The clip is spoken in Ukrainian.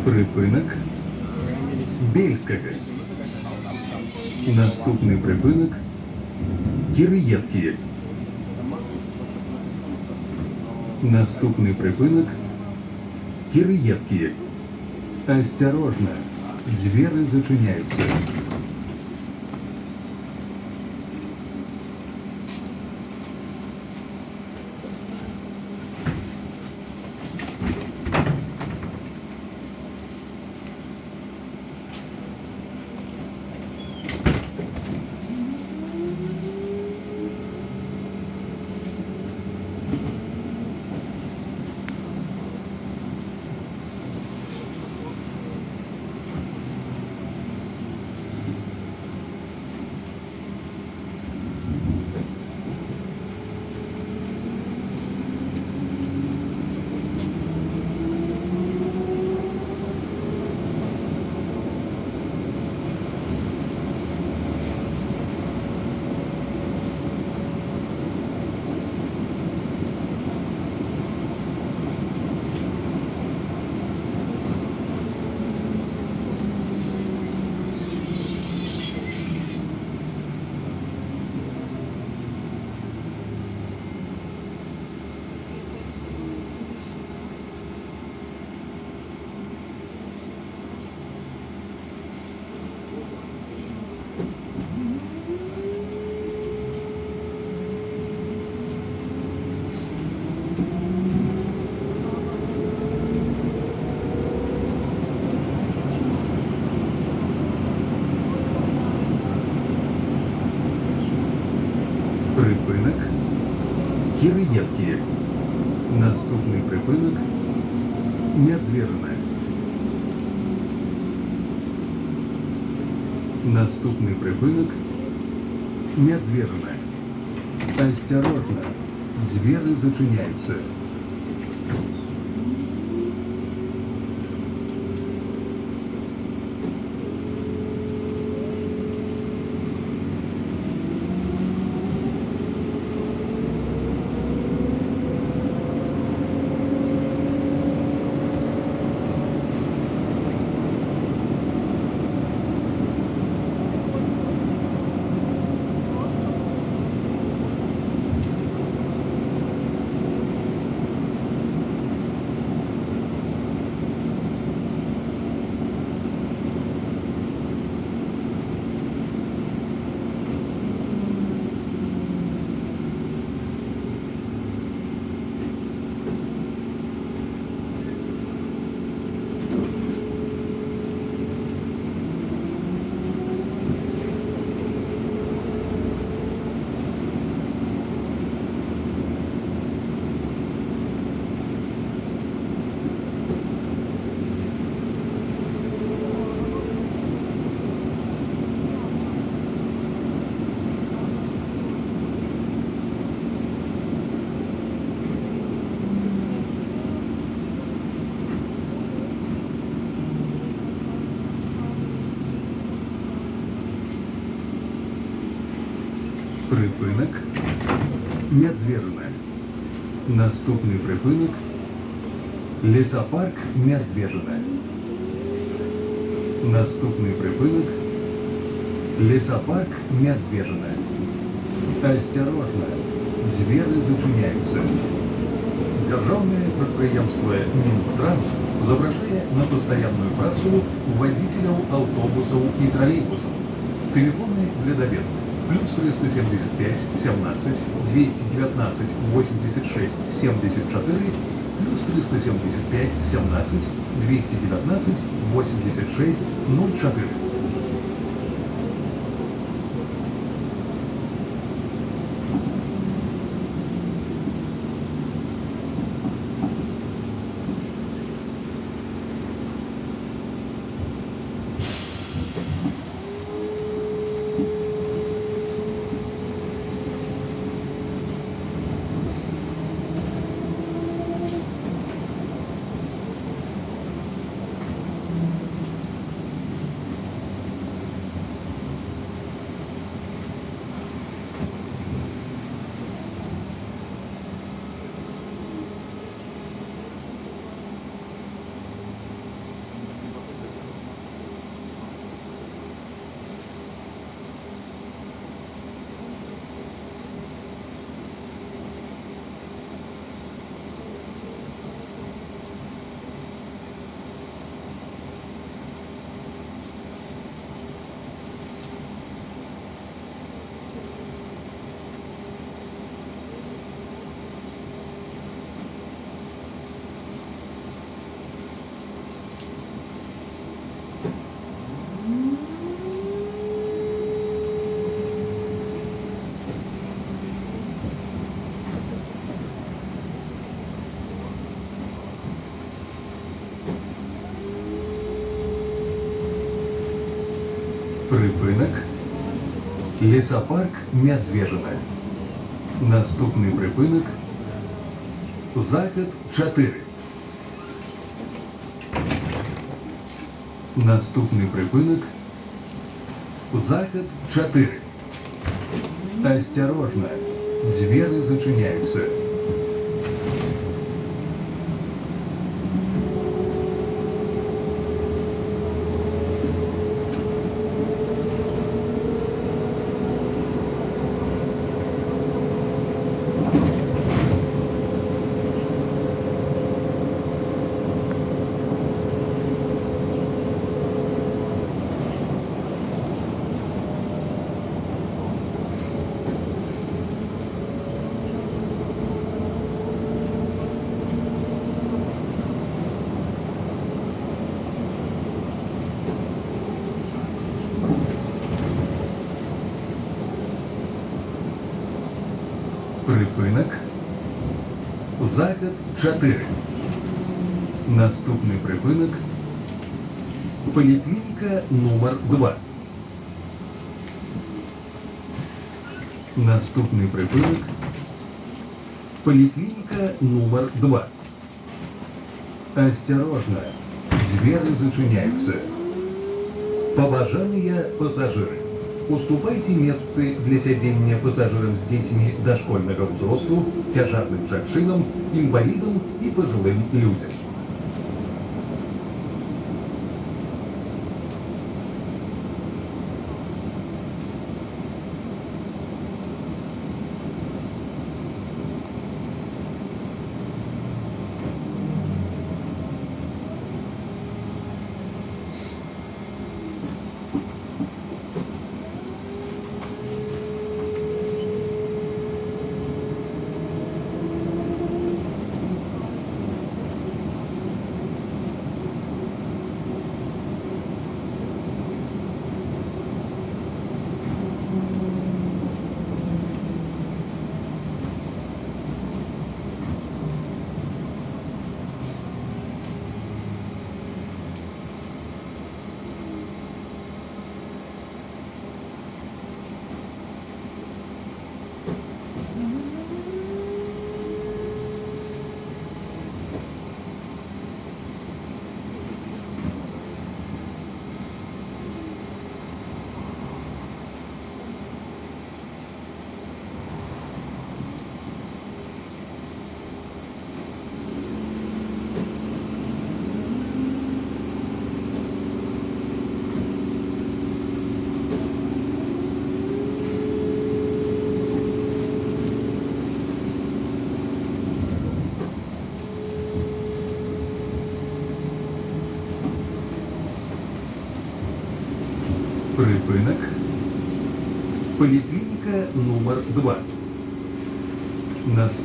Припинок Бельського. Наступний припинок Кириєвки. Наступний припинок Кириевки. Осторожно, двери зачиняются. Припинок Кириевки. Наступний припинок Медзвержина. Наступний припинок Медзвержина. Осторожно, двери зачиняются. Припинок Медзвержина. Наступний припинок Лісопарк Медзвержина. Наступний припинок Лісопарк Медзвержина. Осторожно, двери зачиняются. Державное предприятие Минтранс запрашивает на постоянную працу водителей автобусов и троллейбусов. Телефоны для доведок. Плюс 375 17 219 86 74, плюс 375 17 219 86 04. Припинок. Лісопарк Мядзвежина. Наступний припинок. Захід 4. Наступний припинок. Захід 4. Осторожно. Двери зачиняются. Припинок. Захід 4. Наступний припинок. Поліклініка номер 2. Наступний припинок. Поликлиника номер 2. Осторожно, двери зачиняются. Побажания пассажиры. Уступайте месцы для сидения пассажирам с детьми дошкольного взросту, тяжелым шагшинам, инвалидам и пожилым людям. Припинок. Поликлиника номер 2. Наступ.